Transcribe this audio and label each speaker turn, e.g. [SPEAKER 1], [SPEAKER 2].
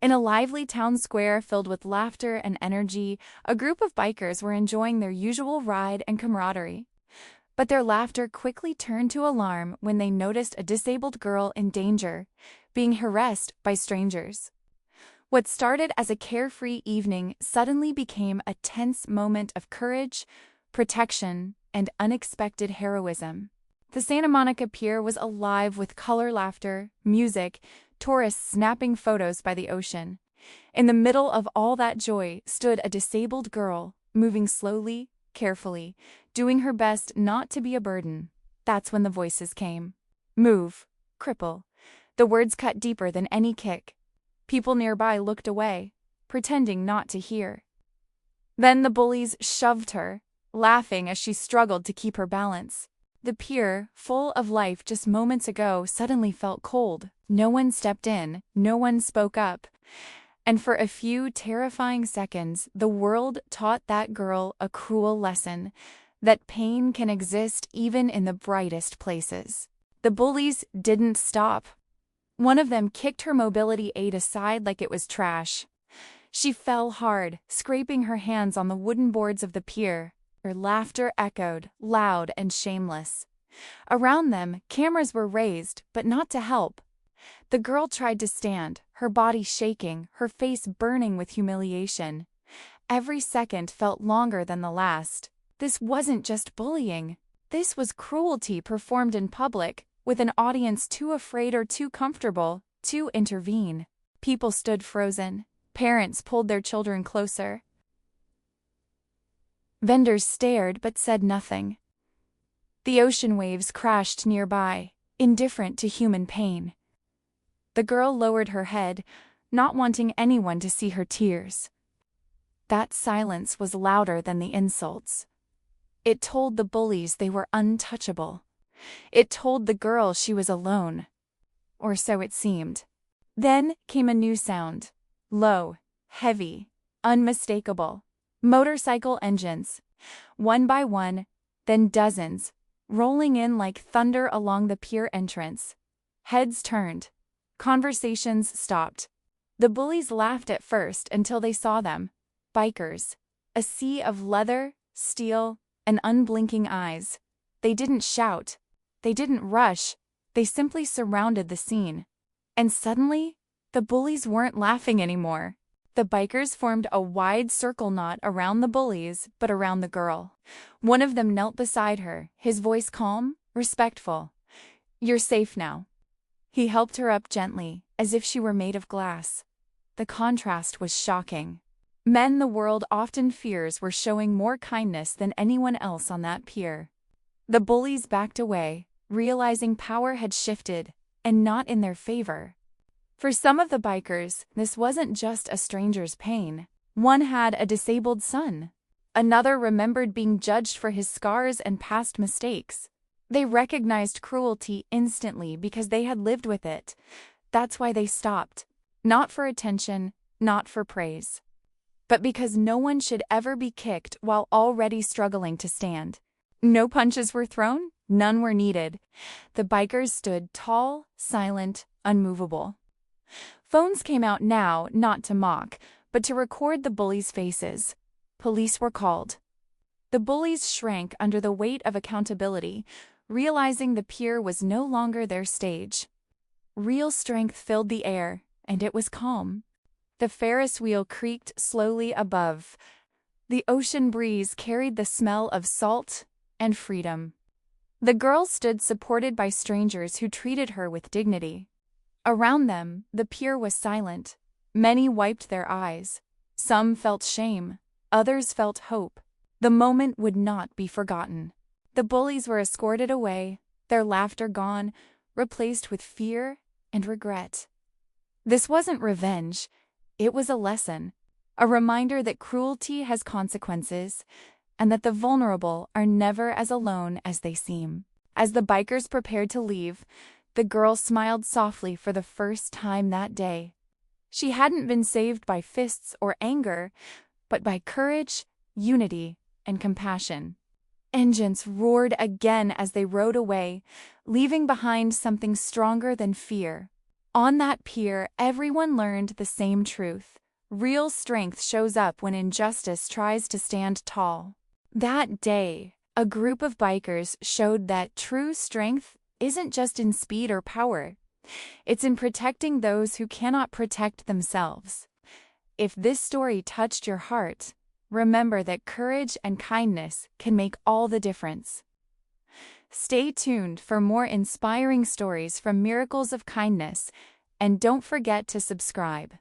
[SPEAKER 1] In a lively town square filled with laughter and energy, a group of bikers were enjoying their usual ride and camaraderie. But their laughter quickly turned to alarm when they noticed a disabled girl in danger, being harassed by strangers. What started as a carefree evening suddenly became a tense moment of courage, protection, and unexpected heroism. The Santa Monica Pier was alive with color, laughter, music, tourists snapping photos by the ocean. In the middle of all that joy stood a disabled girl, moving slowly, carefully, doing her best not to be a burden. That's when the voices came. Move, cripple. The words cut deeper than any kick. People nearby looked away, pretending not to hear. Then the bullies shoved her, laughing as she struggled to keep her balance. The pier, full of life just moments ago, suddenly felt cold. No one stepped in, no one spoke up. And for a few terrifying seconds, the world taught that girl a cruel lesson, that pain can exist even in the brightest places. The bullies didn't stop. One of them kicked her mobility aid aside like it was trash. She fell hard, scraping her hands on the wooden boards of the pier. Her laughter echoed, loud and shameless. Around them, cameras were raised, but not to help. The girl tried to stand, her body shaking, her face burning with humiliation. Every second felt longer than the last. This wasn't just bullying. This was cruelty performed in public, with an audience too afraid or too comfortable to intervene. People stood frozen. Parents pulled their children closer. Vendors stared but said nothing. The ocean waves crashed nearby, indifferent to human pain. The girl lowered her head, not wanting anyone to see her tears. That silence was louder than the insults. It told the bullies they were untouchable. It told the girl she was alone. Or so it seemed. Then came a new sound. Low, heavy, unmistakable. Motorcycle engines. One by one, then dozens, rolling in like thunder along the pier entrance. Heads turned. Conversations stopped. The bullies laughed at first until they saw them. Bikers. A sea of leather, steel, and unblinking eyes. They didn't shout. They didn't rush. They simply surrounded the scene. And suddenly, the bullies weren't laughing anymore. The bikers formed a wide circle knot around the bullies, but around the girl. One of them knelt beside her, his voice calm, respectful. "You're safe now." He helped her up gently, as if she were made of glass. The contrast was shocking. Men the world often fears were showing more kindness than anyone else on that pier. The bullies backed away, realizing power had shifted, and not in their favor. For some of the bikers, this wasn't just a stranger's pain. One had a disabled son. Another remembered being judged for his scars and past mistakes. They recognized cruelty instantly because they had lived with it. That's why they stopped. Not for attention, not for praise. But because no one should ever be kicked while already struggling to stand. No punches were thrown, none were needed. The bikers stood tall, silent, unmovable. Phones came out now, not to mock, but to record the bullies' faces. Police were called. The bullies shrank under the weight of accountability, realizing the pier was no longer their stage. Real strength filled the air, and it was calm. The Ferris wheel creaked slowly above. The ocean breeze carried the smell of salt and freedom. The girl stood supported by strangers who treated her with dignity. Around them, the pier was silent. Many wiped their eyes. Some felt shame. Others felt hope. The moment would not be forgotten. The bullies were escorted away, their laughter gone, replaced with fear and regret. This wasn't revenge. It was a lesson. A reminder that cruelty has consequences, and that the vulnerable are never as alone as they seem. As the bikers prepared to leave, the girl smiled softly for the first time that day. She hadn't been saved by fists or anger, but by courage, unity, and compassion. Engines roared again as they rode away, leaving behind something stronger than fear. On that pier, everyone learned the same truth. Real strength shows up when injustice tries to stand tall. That day, a group of bikers showed that true strength isn't just in speed or power. It's in protecting those who cannot protect themselves. If this story touched your heart, remember that courage and kindness can make all the difference. Stay tuned for more inspiring stories from Miracles of Kindness, and don't forget to subscribe.